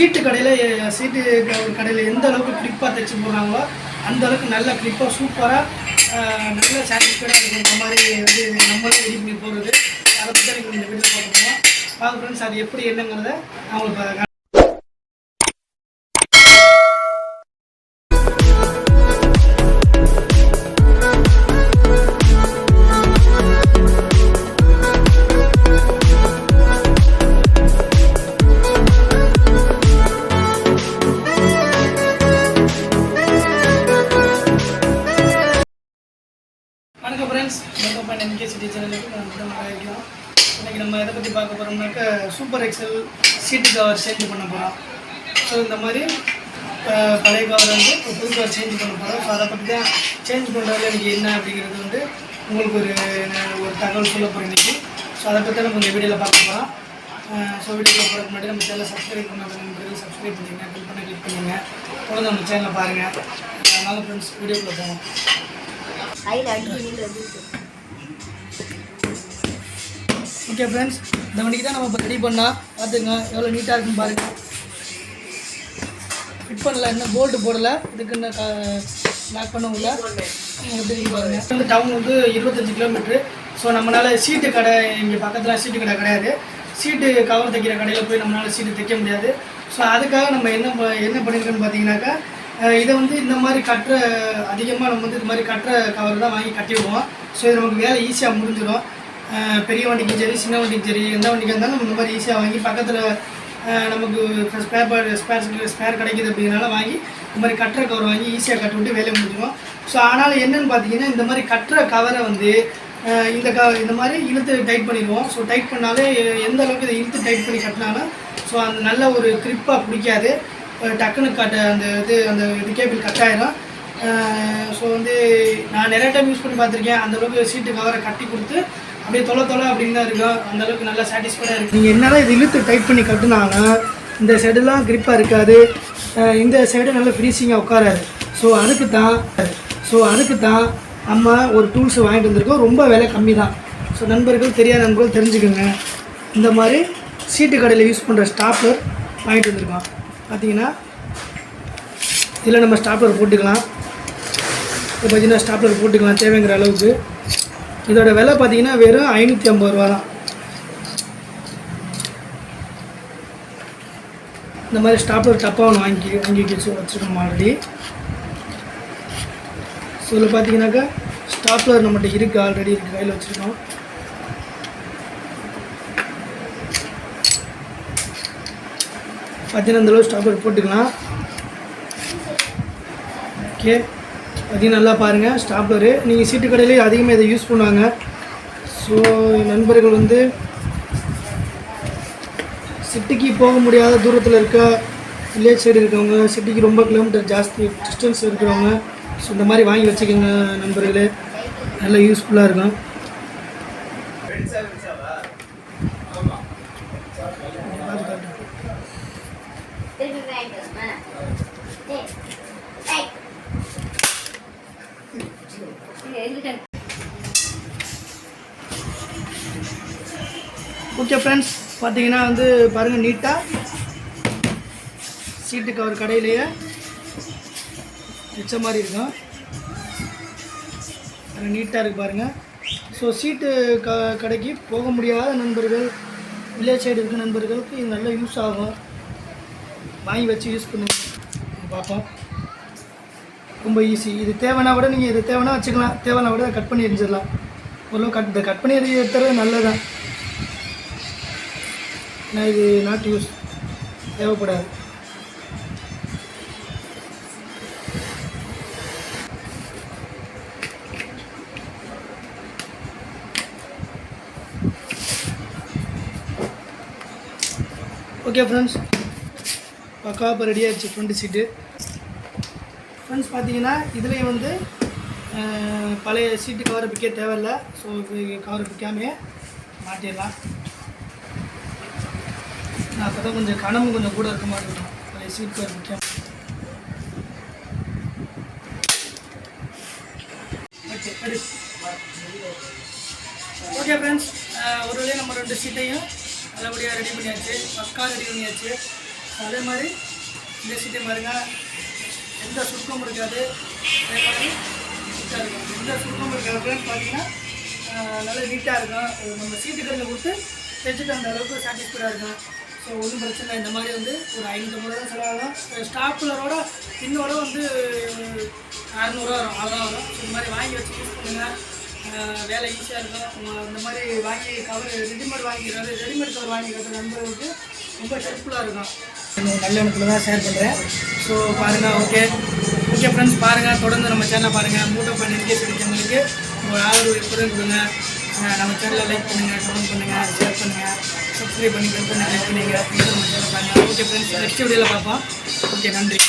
சீட்டு ஒரு கடையில் எந்த அளவுக்கு கிளிப்பாக தைச்சி போடுறாங்களோ அந்த அளவுக்கு நல்ல கிளிப்பாக சூப்பராக நல்ல சாட்டிஸ்ஃபைடாக இருக்கும். இந்த மாதிரி வந்து நம்மளே ரெடி பண்ணி போடுறது அதை பற்றி எனக்கு இந்த வீடியோ பார்க்க வாங்க ஃப்ரெண்ட்ஸ், அது எப்படி என்னங்கிறத அவங்களுக்கு இன்றைக்கி நம்ம எதை பற்றி பார்க்க போகிறோம்னாக்கா super Excel sheet cover change பண்ண போகிறோம். ஸோ இந்த மாதிரி பழைய கவர் வந்து புது கவர் சேஞ்ச் பண்ண போகிறோம். ஸோ அதை பற்றி தான் சேஞ்ச் பண்ணுறதுல எனக்கு என்ன அப்படிங்கிறது வந்து உங்களுக்கு ஒரு தகவல் சொல்ல போகிறேன் இன்றைக்கி. ஸோ அதை பற்றி நம்ம இந்த வீடியோவில் பார்க்க போகிறோம். ஸோ வீடியோவில் போகிறதுக்கு முன்னாடி நம்ம சேனலை சப்ஸ்கிரைப் பண்ணாத சப்ஸ்கிரைப் பண்ணிங்க, கிளிக் பண்ண கிளிக் பண்ணுங்க, தொடர்ந்து நம்ம சேனலை பாருங்கள். அதனால் ஃப்ரெண்ட்ஸ் வீடியோக்குள்ளே போவோம். ஓகே ஃப்ரெண்ட்ஸ், இந்த வண்டிக்கு தான் நம்ம இப்போ ரெடி பண்ணால் பார்த்துங்க எவ்வளோ நீட்டாக இருக்குன்னு பாருங்கள். ஃபிட் பண்ணல, இன்னும் போல்ட்டு போடலை, இதுக்கு இன்னும் லாக் பண்ணவில்லை. எப்படி பாருங்கள், வந்து டவுன் வந்து 25 கிலோமீட்ரு. ஸோ நம்மளால் சீட்டு கடை இங்கே பக்கத்தில் சீட்டு கடை கிடையாது. சீட்டு கவர் தைக்கிற கடையில் போய் நம்மளால் சீட்டு தைக்க முடியாது. ஸோ அதுக்காக நம்ம என்ன பண்ணியிருக்கோன்னு பார்த்தீங்கன்னாக்கா, இதை வந்து இந்த மாதிரி அதிகமாக நம்ம வந்து இது மாதிரி கவர் தான் வாங்கி கட்டிவிடுவோம். ஸோ இது நமக்கு வேலை ஈஸியாக முடிஞ்சிடும். பெரிய வண்டிக்கும் சரி சின்ன வண்டிக்கும் சரி எந்த வண்டிக்காக இருந்தாலும் நம்ம இந்த மாதிரி ஈஸியாக வாங்கி பக்கத்தில் நமக்கு ஸ்பேர் கிடைக்கிது அப்படிங்கிறனால வாங்கி இந்த மாதிரி கவர் வாங்கி ஈஸியாக கட்டி விட்டு வேலையை முடிஞ்சிடும். ஸோ ஆனால் என்னென்னு பார்த்தீங்கன்னா, இந்த மாதிரி கவரை வந்து இந்த மாதிரி இழுத்து டைட் பண்ணிடுவோம். ஸோ டைட் பண்ணாலே எந்த அளவுக்கு இதை இழுத்து டைட் பண்ணி கட்டினாலும் ஸோ அந்த நல்ல ஒரு கிரிப்பாக பிடிக்காது, டக்குன்னு அந்த கேபிள் கட் ஆகிடும். ஸோ வந்து நான் நிறைய டைம் யூஸ் பண்ணி பார்த்துருக்கேன். அந்தளவுக்கு சீட்டு கவரை கட்டி கொடுத்து அப்படியே தொலை அப்படின்னு தான் இருக்கும். அந்தளவுக்கு நல்லா சாட்டிஸ்ஃபைடாக இருக்குது. நீங்கள் என்னதான் இது இழுத்து டைட் பண்ணி கட்டினாலும் இந்த சைடெல்லாம் கிரிப்பாக இருக்காது, இந்த சைடு நல்லா ஃபினிஷிங்காக உட்காராது. ஸோ அதுக்கு தான் நம்ம ஒரு டூல்ஸ் வாங்கிட்டு வந்திருக்கோம். ரொம்ப விலை கம்மி தான். ஸோ நண்பர்கள் தெரியாத நண்பர்கள் தெரிஞ்சுக்கோங்க. இந்த மாதிரி சீட்டு கடையில் யூஸ் பண்ணுற ஸ்டாப்லர் வாங்கிட்டு வந்திருக்கோம். பார்த்தீங்கன்னா இதில் நம்ம ஸ்டாப்லர் போட்டுக்கலாம். இப்போ பார்த்தீங்கன்னா ஸ்டாப்லர் போட்டுக்கலாம் தேவைங்கிற அளவுக்கு. இதோட விலை பார்த்தீங்கன்னா வெறும் 550 ரூபா தான். இந்த மாதிரி ஸ்டாப்லர் டப்பாக ஒன்று வாங்கி வச்சுருக்கோம் ஆல்ரெடி. ஸோ இதில் பார்த்தீங்கன்னாக்கா ஸ்டாப்லர் நம்மகிட்ட இருக்குது, ஆல்ரெடி இருக்குது, கையில் வச்சுருக்கோம். பார்த்தீங்கன்னா இந்தளவு ஸ்டாப்லர் போட்டுக்கலாம். ஓகே, அதையும் நல்லா பாருங்கள். ஸ்டாப்லரு நீங்கள் சீட்டு கடையிலே அதிகமாக இதை யூஸ் பண்ணுவாங்க. ஸோ நண்பர்கள் வந்து சிட்டிக்கு போக முடியாத தூரத்தில் இருக்க வில்லேஜ் சைடு இருக்கிறவங்க, சிட்டிக்கு ரொம்ப கிலோமீட்டர் ஜாஸ்தி டிஸ்டன்ஸ் இருக்கிறவங்க, ஸோ இந்த மாதிரி வாங்கி வச்சுக்கோங்க நண்பர்களே, நல்லா யூஸ்ஃபுல்லாக இருக்கும். ஓகே ஃப்ரெண்ட்ஸ், பார்த்தீங்கன்னா வந்து பாருங்கள் நீட்டாக சீட்டு கவர் கடையிலேயே வச்ச மாதிரி இருக்கும். நீட்டாக இருக்குது பாருங்கள். ஸோ சீட்டு கடைக்கு போக முடியாத நண்பர்கள், வில்லேஜ் சைடு இருக்க நண்பர்களுக்கு இது நல்லா யூஸ் ஆகும். வாங்கி வச்சு யூஸ் பண்ணுங்க பார்ப்போம். ரொம்ப ஈஸி. இது தேவைன்னா கூட நீங்கள் இது தேவைன்னா வச்சுக்கலாம், தேவைன்னா கூட கட் பண்ணி எரிஞ்சிடலாம். ஓரளவு கட் பண்ணி எடுத்துறது நல்லதான். ஏன்னா இது நாட் யூஸ் தேவைப்படாது. ஓகே ஃப்ரெண்ட்ஸ், பக்காவாக இப்போ ரெடி ஆகிடுச்சு ஃப்ரண்ட் சீட்டு. ஃப்ரெண்ட்ஸ் பார்த்தீங்கன்னா இதுலேயும் வந்து பழைய சீட்டு கவரை பிக்க தேவையில்லை. ஸோ கவரை பிக்காமையே மாட்டிடலாம். அப்போ தான் கொஞ்சம் கனமும் கொஞ்சம் கூட இருக்க மாதிரி இருக்கும் பழைய சீட் கவர் பிக்காம. ஓகே ஃப்ரெண்ட்ஸ், ஒரு வேளையும் நம்ம 2 சீட்டையும் நல்லபடியாக ரெடி பண்ணியாச்சு, பக்கா ரெடி பண்ணியாச்சு. அதே மாதிரி இந்த சீட்டை பாருங்கள், எந்த சுருக்கமும் இருக்காது. அதே மாதிரி நீட்டாக இருக்கும். எந்த சுருக்கமும் இருக்காதுன்னு பார்த்தீங்கன்னா நல்லா நீட்டாக இருக்கும். நம்ம சீட்டு கடையில் கொடுத்து தைச்சிட்டு அந்த அளவுக்கு சாட்டிஸ்ஃபைடாக இருக்கும். ஸோ ஒன்றும் பிரச்சனை இல்லை. இந்த மாதிரி வந்து ஒரு 550 ரூபா செலவாகும். ஸ்டாப்லரோட பின்னோட வந்து 600 வரும், அவ்வளோதான் வரும். ஸோ இந்த மாதிரி வாங்கி வச்சு யூஸ் பண்ணுங்கள். வேலை ஈஸியாக இருக்கும். இந்த மாதிரி வாங்கி கவர் ரெடிமேட் வாங்கிக்கிறது, ரெடிமேட் கவர் வாங்கிக்கிறது நண்பர்களுக்கு ரொம்ப ஹெல்ப்ஃபுல்லாக இருக்கும். நல்ல இடத்துல தான் ஷேர் பண்ணுறேன். ஸோ பாருங்கள். ஓகே ஃப்ரெண்ட்ஸ், பாருங்கள், தொடர்ந்து நம்ம சேனலை பாருங்கள். மூட்டை பண்ணி இன்கேஸ் கிடைச்சவங்களுக்கு ஒரு ஆதரவு எப்போதும் கொடுங்க. நம்ம சேனலை லைக் பண்ணுங்கள், கமெண்ட் பண்ணுங்கள், ஷேர் பண்ணுங்கள், சப்ஸ்கிரைப் பண்ணி லைக் பண்ணுங்கள். நம்ம சேனல் பாருங்கள். ஓகே ஃப்ரெண்ட்ஸ், நெக்ஸ்ட் வீடியோவில் பார்ப்போம். ஓகே, நன்றி.